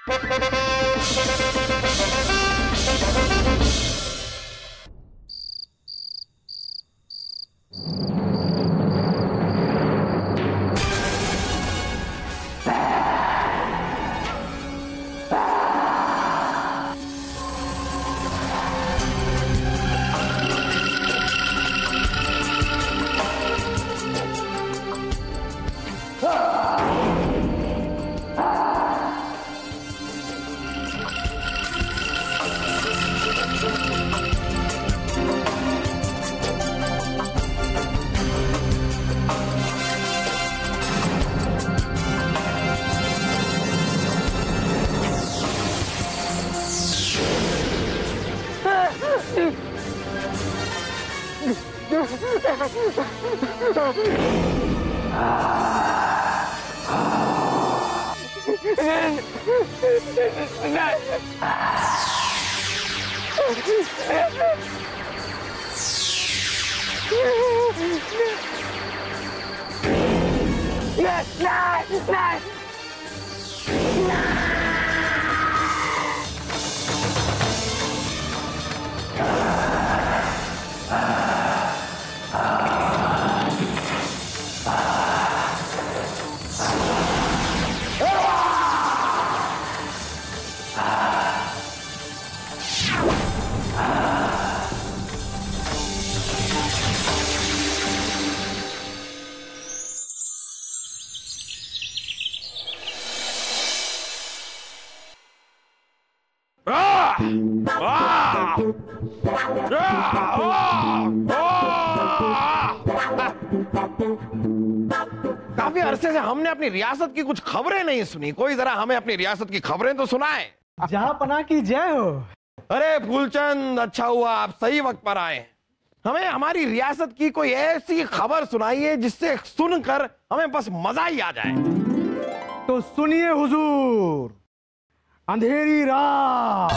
काफी अरसे से हमने अपनी रियासत की कुछ खबरें नहीं सुनी। कोई जरा हमें अपनी रियासत की खबरें तो सुनाए। जहांपना की जय हो। अरे फूलचंद, अच्छा हुआ आप सही वक्त पर आए। हमें हमारी रियासत की कोई ऐसी खबर सुनाइए जिससे सुनकर हमें बस मजा ही आ जाए। तो सुनिए हुजूर, अंधेरी रात,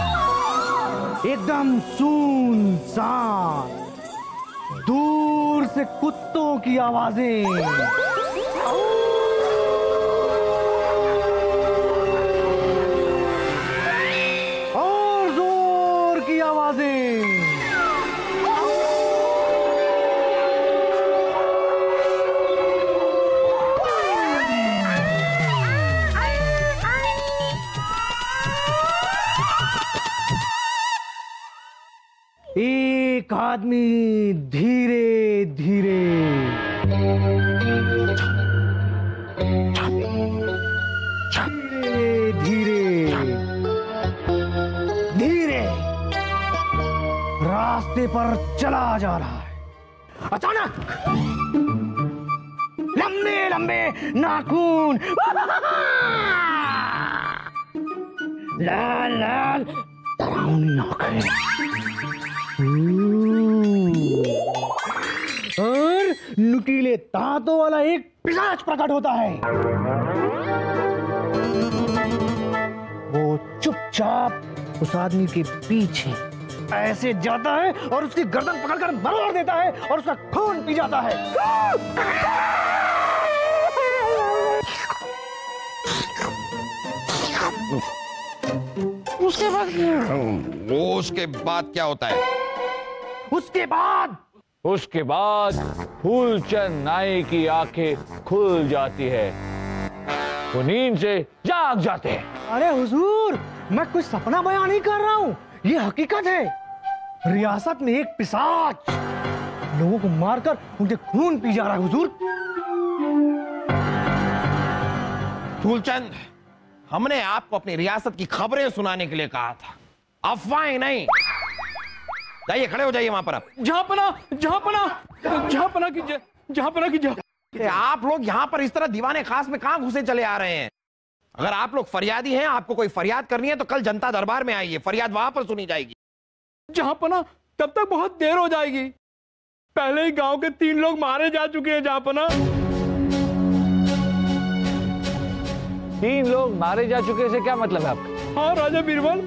एकदम सुनसान, दूर से कुत्तों की आवाजें, और जोर की आवाजें, एक आदमी धीरे धीरे धीरे रास्ते पर चला जा रहा है। अचानक लंबे लंबे नाखून, लाल लाल डरावनी आंखें और नुकीले दांतों वाला एक पिशाच प्रकट होता है। वो चुपचाप उस आदमी के पीछे ऐसे जाता है और उसकी गर्दन पकड़कर मरोड़ देता है और उसका खून पी जाता है। उसके बाद क्या होता है? उसके बाद फूलचंद नाई की आंखें खुल जाती है, वो नींद से जाग जाते हैं। अरे हुजूर, मैं कुछ सपना बयान नहीं कर रहा हूँ, ये हकीकत है। रियासत में एक पिशाच लोगों को मारकर उनके खून पी जा रहा है हुजूर। फूलचंद, हमने आपको अपनी रियासत की खबरें सुनाने के लिए कहा था, अफवाहें नहीं। जाइए, खड़े हो जाइए वहां पर। आप जहांपना की जय। आप लोग यहाँ पर इस तरह दीवाने खास में कहां घुसे चले आ रहे हैं? अगर आप लोग फरियादी हैं, आपको कोई फरियाद करनी है तो कल जनता दरबार में आइए, फरियाद वहां पर सुनी जाएगी। जहांपना, तब तक बहुत देर हो जाएगी। पहले ही गांव के 3 लोग मारे जा चुके हैं। जहांपना, 3 लोग मारे जा चुके से क्या मतलब है आपका? हाँ राजा बीरबल,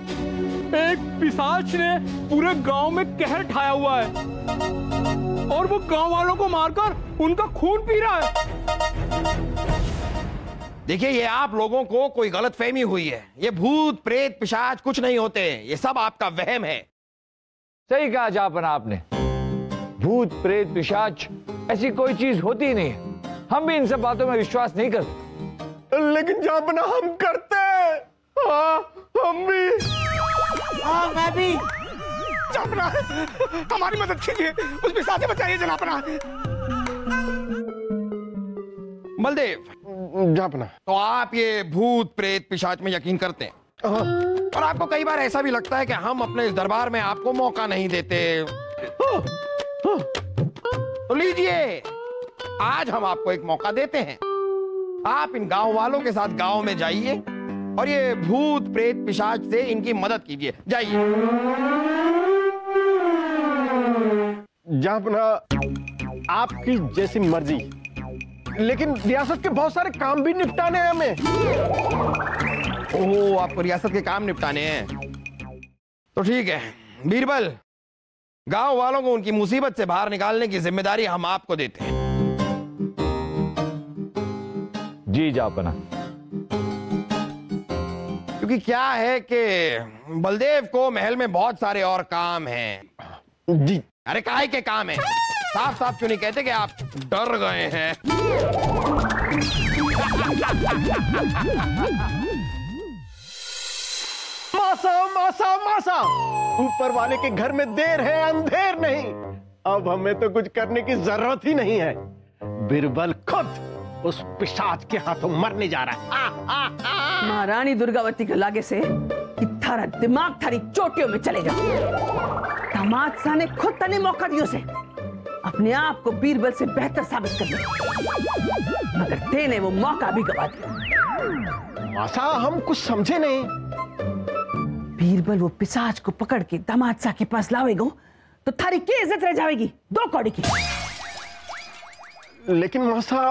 एक पिशाच ने पूरे गांव में कहर ढाया हुआ है और वो गांव वालों को मारकर उनका खून पी रहा है। देखिए, ये आप लोगों को कोई गलतफहमी हुई है। ये भूत प्रेत पिशाच कुछ नहीं होते, ये सब आपका वहम है। सही कहा जापना आपने। भूत प्रेत पिशाच ऐसी कोई चीज होती ही नहीं है। हम भी इन सब बातों में विश्वास नहीं करते। लेकिन जापना हम करते हैं। हाँ, हम भी। हाँ, मैं भी। जापना, हमारी मदद कीजिए, उस पिशाच से बचाइए जनापना। बलदेव, जापना, तो आप ये भूत प्रेत पिशाच में यकीन करते हैं? और आपको कई बार ऐसा भी लगता है कि हम अपने इस दरबार में आपको मौका नहीं देते। तो लीजिए, आज हम आपको एक मौका देते हैं। आप इन गांव वालों के साथ गांव में जाइए और ये भूत प्रेत पिशाच से इनकी मदद कीजिए। जाइए। जापना, आपकी जैसी मर्जी, लेकिन रियासत के बहुत सारे काम भी निपटाने हैं हमें। ओह, आपको रियासत के काम निपटाने हैं? तो ठीक है बीरबल, गांव वालों को उनकी मुसीबत से बाहर निकालने की जिम्मेदारी हम आपको देते हैं। जी जापना। क्योंकि क्या है कि बलदेव को महल में बहुत सारे और काम हैं। जी। अरे काहे के काम है? साफ साफ क्यों नहीं कहते कि आप डर गए हैं? मासा मासा मासा, ऊपर वाले के घर में देर है अंधेर नहीं। अब हमें तो कुछ करने की जरूरत ही नहीं है। बिरबल खुद उस पिशाच के हाथों मरने जा रहा है। महारानी दुर्गावती के लागे से कि थारा दिमाग थारी चोटियों में चले जाओ। दामाद शाह ने खुद तने मौका दियो से अपने आप को बीरबल से बेहतर साबित कर दिया, मगर तेने वो मौका भी गवा दिया। मासा, हम कुछ समझे नहीं। बीरबल वो पिशाच को पकड़ के दामाद शाह के पास लावेगा तो थारी क्या इज्जत रह जाएगी? 2 कौड़ी की। लेकिन मासा,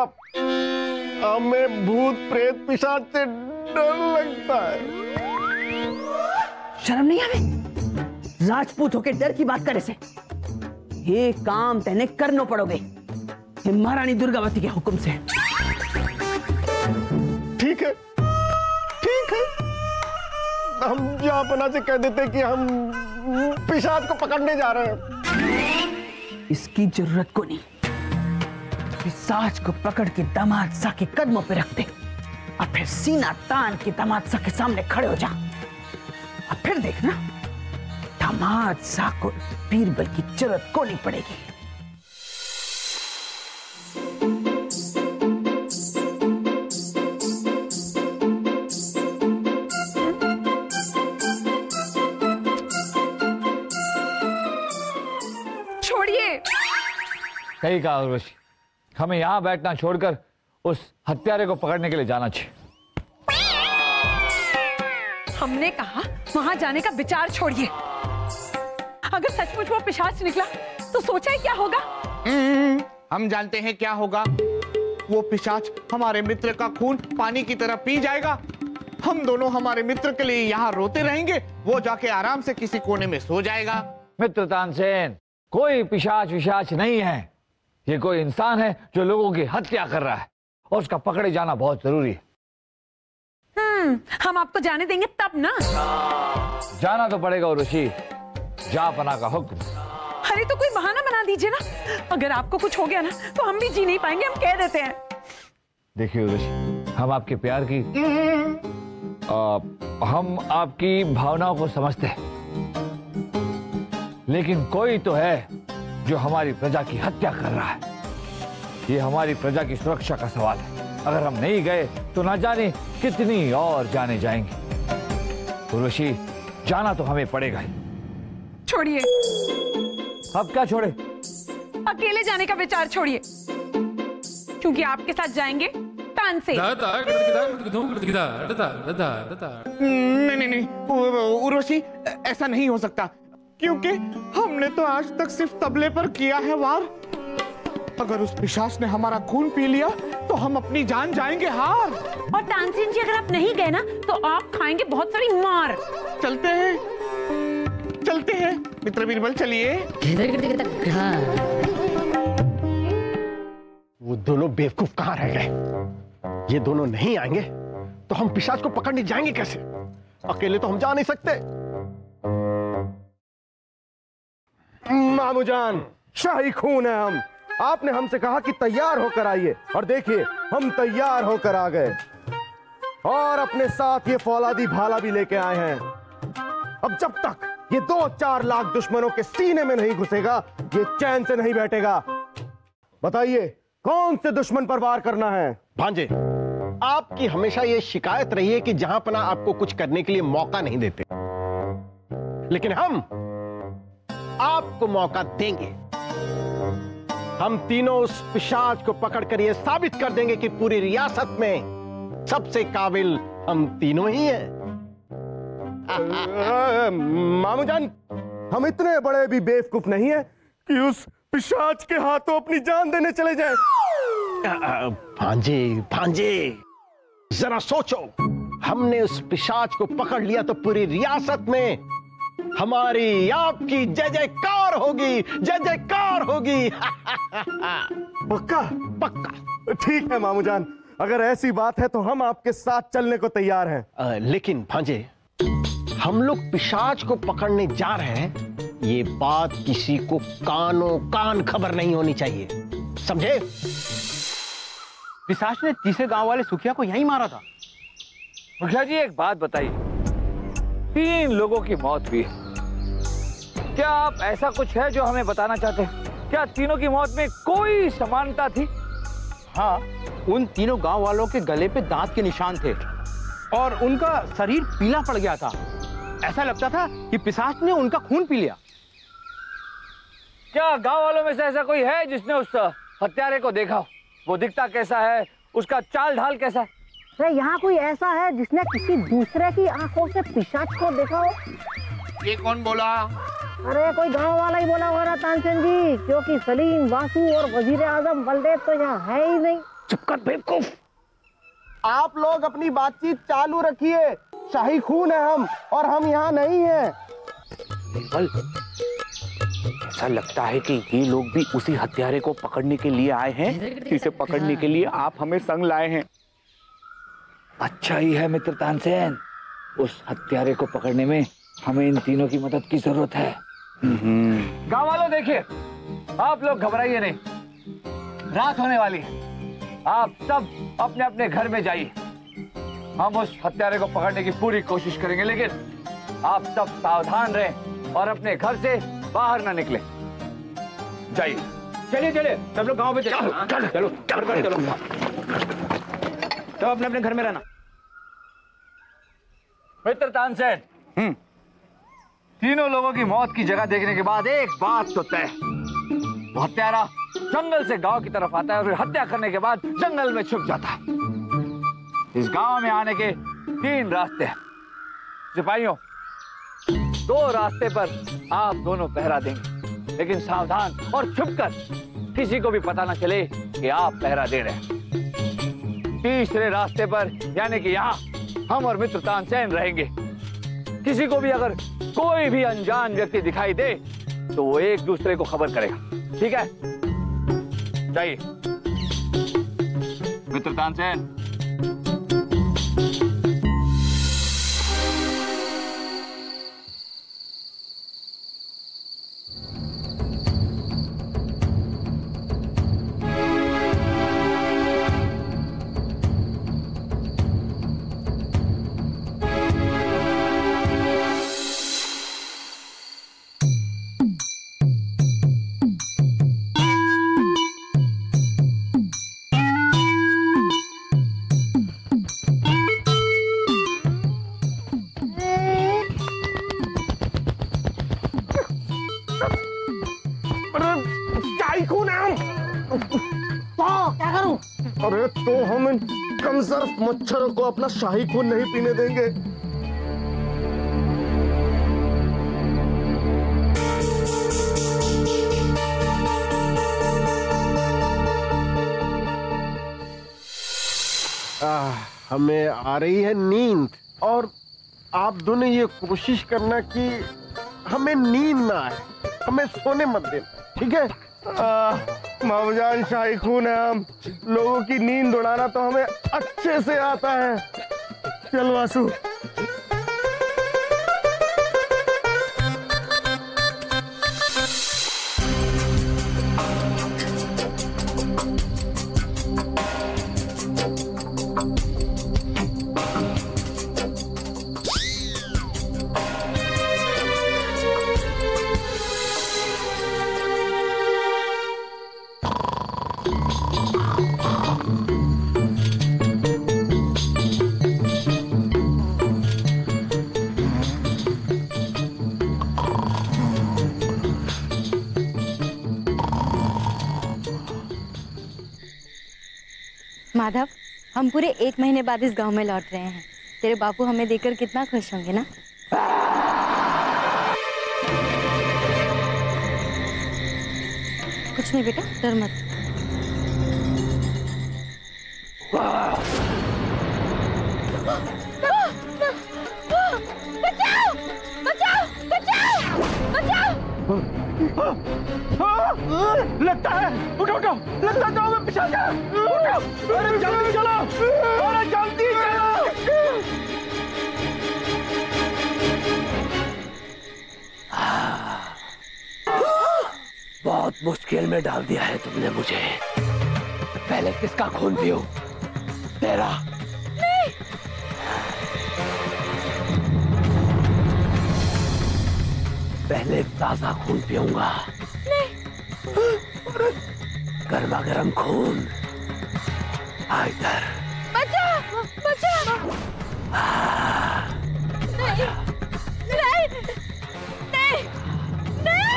हमें भूत प्रेत पिशाच से डर लगता है। शर्म नहीं आवे? राजपूत होके डर की बात करे से ये काम तेने करना पड़ोगे, ये महारानी दुर्गावती के हुक्म से। ठीक है, ठीक है, हम जापना से कह देते कि हम पिशाच को पकड़ने जा रहे हैं। इसकी जरूरत को नहीं। पिशाच को पकड़ के दामाद शाह के कदमों पे रख दे और फिर सीना तान के दामाद शाह के सामने खड़े हो जा, और फिर देखना दामाद शाह को बीरबल की जरूरत को नहीं पड़ेगी। छोड़िए। सही कहा उर्वशी, हमें यहां बैठना छोड़कर उस हत्यारे को पकड़ने के लिए जाना चाहिए। हमने कहा वहां जाने का विचार छोड़िए। अगर सचमुच वो पिशाच निकला तो सोचा क्या होगा? हम जानते हैं क्या होगा। वो पिशाच हमारे मित्र का खून पानी की तरह पी जाएगा। हम दोनों हमारे मित्र के लिए यहाँ रोते रहेंगे, वो जाके आराम से किसी कोने में सो जाएगा। मित्र तानसेन, कोई पिशाच विशाच नहीं है। ये कोई इंसान है जो लोगों की हत्या कर रहा है और उसका पकड़े जाना बहुत जरूरी है। हम आपको जाने देंगे तब ना। जाना तो पड़ेगा उर्वशी, जापना का हुक्म। अरे तो कोई बहाना बना दीजिए ना। अगर आपको कुछ हो गया ना तो हम भी जी नहीं पाएंगे, हम कह देते हैं। देखिए उर्वशी, हम आपके प्यार की हम आपकी भावनाओं को समझते हैं, लेकिन कोई तो है जो हमारी प्रजा की हत्या कर रहा है। ये हमारी प्रजा की सुरक्षा का सवाल है। अगर हम नहीं गए तो ना जाने कितनी और जाने जाएंगी। उर्वशी, जाना तो हमें पड़ेगा ही। छोड़िए। अब क्या छोड़े? अकेले जाने का विचार छोड़िए, क्योंकि आपके साथ जाएंगे तानसेन। नहीं नहीं नहीं उर्वशी, ऐसा नहीं हो सकता, क्योंकि हमने तो आज तक सिर्फ तबले पर किया है वार। अगर उस पिशाच ने हमारा खून पी लिया तो हम अपनी जान जाएंगे हार। और तानसेन जी, अगर आप नहीं गए ना तो आप खाएंगे बहुत सारी मार। चलते हैं, चलते हैं मित्र बीरबल, चलिए। वो दोनों बेवकूफ कहाँ रह गए? ये दोनों नहीं आएंगे तो हम पिशाच को पकड़ने जाएंगे कैसे? अकेले तो हम जा नहीं सकते। मामूजान, शाही खून है हम। आपने हमसे कहा कि तैयार होकर आइए, और देखिए हम तैयार होकर आ गए, और अपने साथ ये फौलादी भाला भी लेके आए हैं। अब जब तक ये 2-4 लाख दुश्मनों के सीने में नहीं घुसेगा, ये चैन से नहीं बैठेगा। बताइए कौन से दुश्मन पर वार करना है? भांजे, आपकी हमेशा ये शिकायत रही है कि जहां पना आपको कुछ करने के लिए मौका नहीं देते, लेकिन हम आपको मौका देंगे। हम तीनों उस पिशाच को पकड़कर यह साबित कर देंगे कि पूरी रियासत में सबसे काबिल हम तीनों ही हैं। मामूजान, हम इतने बड़े भी बेवकूफ नहीं है कि उस पिशाच के हाथों अपनी जान देने चले जाएं। भांजे, भांजे, जरा सोचो, हमने उस पिशाच को पकड़ लिया तो पूरी रियासत में हमारी आपकी जय जयकार होगी, जय जयकार होगी। पक्का? पक्का। ठीक है मामूजान, अगर ऐसी बात है तो हम आपके साथ चलने को तैयार हैं। लेकिन भांजे, हम लोग पिशाच को पकड़ने जा रहे हैं, ये बात किसी को कानों कान खबर नहीं होनी चाहिए, समझे? पिशाच ने तीसरे गांव वाले सुखिया को यहीं मारा था। मुखिया जी, एक बात बताइए, 3 लोगों की मौत हुई, क्या आप ऐसा कुछ है जो हमें बताना चाहते हैं? क्या तीनों की मौत में कोई समानता थी? हाँ, उन तीनों गांव वालों के गले पे दांत के निशान थे और उनका शरीर पीला पड़ गया था। ऐसा लगता था कि पिशाच ने उनका खून पी लिया। क्या गांव वालों में से ऐसा कोई है जिसने उस हत्यारे को देखा हो? वो दिखता कैसा है, उसका चाल ढाल कैसा है? अरे यहाँ कोई ऐसा है जिसने किसी दूसरे की आंखों से पिशाच को देखा हो? ये कौन बोला? अरे कोई गांव वाला ही बोला होगा तानसेन जी, क्योंकि सलीम, वासु और वजीर आजम बलदेव तो यहाँ है ही नहीं। चुप कर बेवकूफ। आप लोग अपनी बातचीत चालू रखिए, शाही खून है हम, और हम यहाँ नहीं हैं। बिरबल, ऐसा लगता है कि ये लोग भी उसी हत्यारे को पकड़ने के लिए आए हैं। इसे पकड़ने के लिए आप हमें संग लाए हैं। अच्छा ही है मित्र तानसेन, उस हत्यारे को पकड़ने में हमें इन तीनों की मदद की जरूरत है। गांव वालों, देखिए, आप लोग घबराइए नहीं, रात होने वाली है, आप सब अपने अपने घर में जाइए। हम उस हत्यारे को पकड़ने की पूरी कोशिश करेंगे, लेकिन आप सब सावधान रहें और अपने घर से बाहर ना निकले। जाइए। चलिए चलिए, सब लोग गांव में चलो चलो चलो चलो चलो, तो अपने अपने घर में रहना। मित्र तानसेन, तीनों लोगों की मौत की जगह देखने के बाद एक बात तो तय, वो हत्यारा जंगल से गांव की तरफ आता है और फिर हत्या करने के बाद जंगल में छुप जाता है। इस गांव में आने के 3 रास्ते हैं। सिपाहियों, 2 रास्ते पर आप दोनों पहरा देंगे, लेकिन सावधान और छुपकर, किसी को भी पता ना चले कि आप पहरा दे रहे हैं। तीसरे रास्ते पर, यानी कि यहाँ, हम और मित्र तानसेन रहेंगे। किसी को भी अगर कोई भी अनजान व्यक्ति दिखाई दे तो वो एक दूसरे को खबर करेगा, ठीक है? जाइए। मित्र तानसेन। अरे तो हम इन कमजोर मच्छरों को अपना शाही खून नहीं पीने देंगे। हमें आ रही है नींद, और आप दोनों ये कोशिश करना कि हमें नींद ना आए, हमें सोने मत देना, ठीक है? मामूजान, शाही खून है हम। लोगों की नींद उड़ाना तो हमें अच्छे से आता है। चल वासु। माधव, हम पूरे 1 महीने बाद इस गांव में लौट रहे हैं। तेरे बापू हमें देखकर कितना खुश होंगे ना। कुछ नहीं बेटा, डर मत। बचाओ! बचाओ! बचाओ! बचाओ! लगता है, उठो उठो, लगता है गाँव में पिशाच है। उठो, अरे जल्दी चलो, अरे जल्दी चलो। बहुत मुश्किल में डाल दिया है तुमने मुझे। पहले किसका खून पीऊं? तेरा। नहीं। पहले ताजा खून पीऊंगा। गर्मा गर्म खून। आ इधर। बचाओ! बचाओ! नहीं! नहीं! नहीं! नहीं!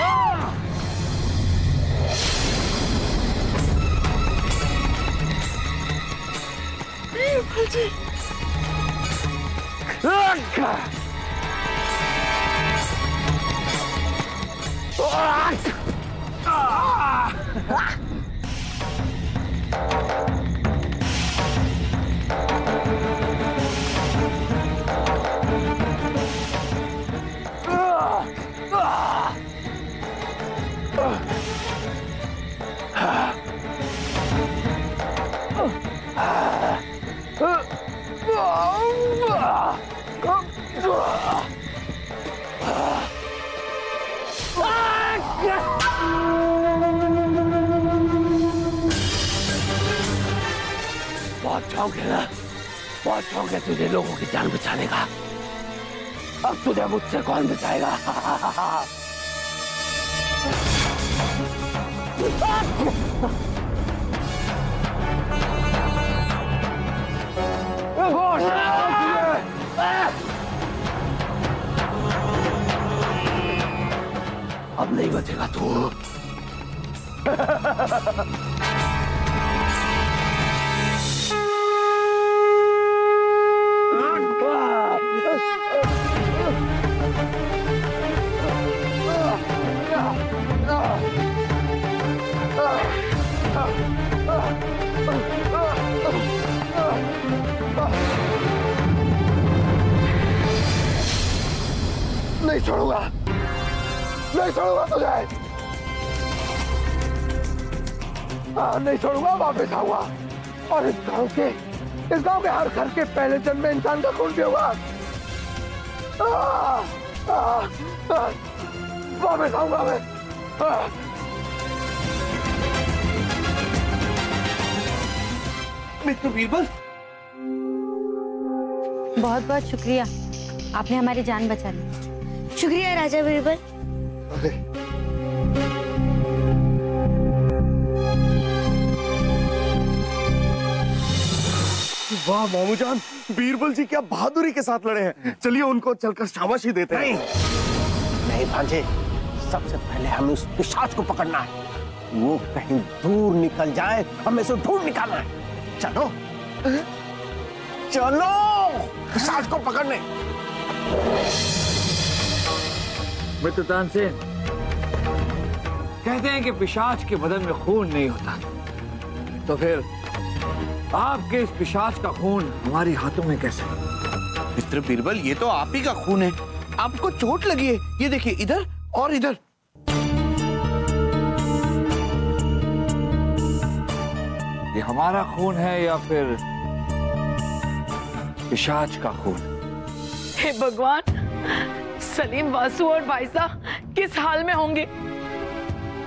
जी। बहुत शौक है ना, बहुत शौक है तुझे लोगों की जान बचाने का। अब तुझे मुझसे कौन बचाएगा? अब नहीं बचेगा तू। नहीं छोड़ूंगा, नहीं छोड़ूंगा तुझे। नहीं छोड़ूंगा, वापस आऊंगा और इस गांव के हर घर के पहले जन्म में इंसान का खून पीऊंगा। वापस आऊंगा मैं। मिस्टर बीरबल, बहुत बहुत शुक्रिया, आपने हमारी जान बचा ली। शुक्रिया राजा बीरबल। वाह मामूजान, बीरबल जी क्या बहादुरी के साथ लड़े हैं। चलिए उनको चलकर शाबाशी देते हैं। नहीं भांजे, सबसे पहले हमें उस पिशाच को पकड़ना है। वो कहीं दूर निकल जाए, हमें उसे ढूंढ निकालना है। चलो चलो पिशाच को पकड़ने। मित्र तानसेन, कहते हैं कि पिशाच के बदन में खून नहीं होता, तो फिर आपके इस पिशाच का खून हमारे हाथों में कैसे? मिस्टर बीरबल, ये तो आप ही का खून है। आपको चोट लगी है, ये देखिए इधर और इधर। ये हमारा खून है या फिर पिशाच का खून? हे भगवान, सलीम, वासु और भाईसा किस हाल में होंगे?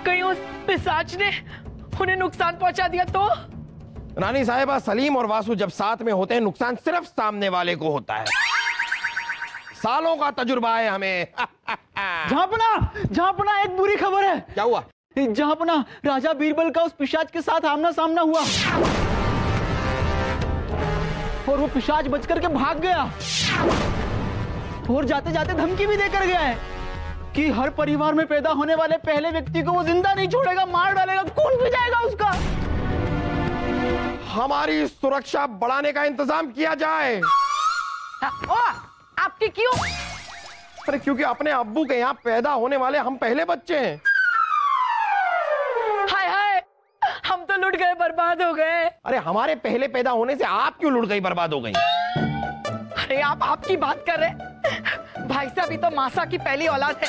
कहीं उस पिशाच ने उन्हें नुकसान पहुंचा दिया तो? रानी साहिबा, सलीम और वासु जब साथ में होते हैं नुकसान सिर्फ सामने वाले को होता है। सालों का तजुर्बा है हमें। जहांपना एक बुरी खबर है। क्या हुआ? जहांपना, राजा बीरबल का उस पिशाच के साथ आमना सामना हुआ और वो पिशाच बचकर के भाग गया और जाते जाते धमकी भी देकर गया है कि हर परिवार में पैदा होने वाले पहले व्यक्ति को वो जिंदा नहीं छोड़ेगा, मार डालेगा, खून पी जाएगा उसका। हमारी सुरक्षा बढ़ाने का इंतजाम किया जाए। आपकी क्यों? अरे क्योंकि अपने अब्बू के यहाँ पैदा होने वाले हम पहले बच्चे हैं। हाय हाय, हम तो लुट गए, बर्बाद हो गए। अरे हमारे पहले पैदा होने से आप क्यों लुट गई, बर्बाद हो गई? अरे आप आपकी बात कर रहे। भाई साहब भी तो मासा की पहली औलाद है,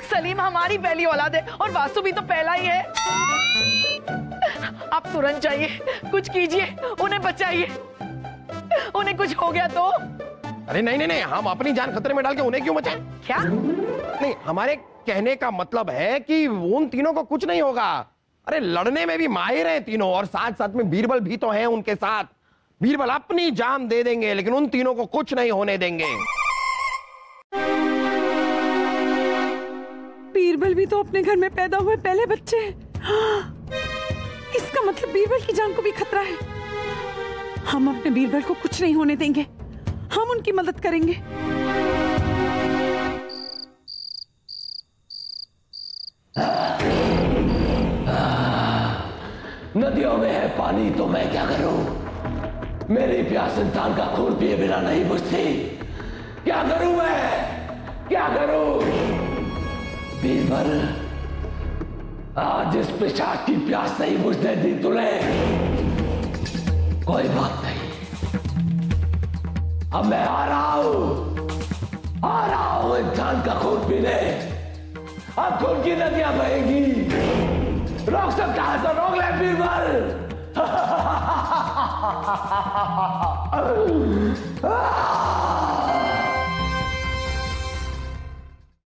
सलीम हमारी पहली औलाद है और वासु भी तो पहला ही है। आप तुरंत जाइए, कुछ कीजिए, उन्हें बचाइए। उन्हें कुछ हो गया तो? अरे नहीं नहीं नहीं, हम अपनी जान खतरे में डाल के उन्हें क्यों बचाएं? क्या? नहीं, हमारे कहने का मतलब है कि उन तीनों को कुछ नहीं होगा। अरे लड़ने में भी माहिर हैं तीनों, और साथ साथ में बीरबल भी तो हैं उनके साथ। बीरबल अपनी जान दे देंगे लेकिन उन तीनों को कुछ नहीं होने देंगे। बीरबल भी तो अपने घर में पैदा हुए पहले बच्चे हैं। इसका मतलब बीरबल की जान को भी खतरा है। हम अपने बीरबल को कुछ नहीं होने देंगे, हम उनकी मदद करेंगे। नदियों में है पानी तो मैं क्या करूं? मेरी प्यास इंसान का खून पिए बिना नहीं बुझती। क्या करूं मैं, क्या करूं? बीरबल, आज इस पिशाच की प्यास नहीं बुझने दी तूने। कोई बात नहीं, अब मैं आ रहा हूं इंसान का खून पीने। अब खून की नदियां बहेगी। रोक सकता है तो रोक ले बीरबल।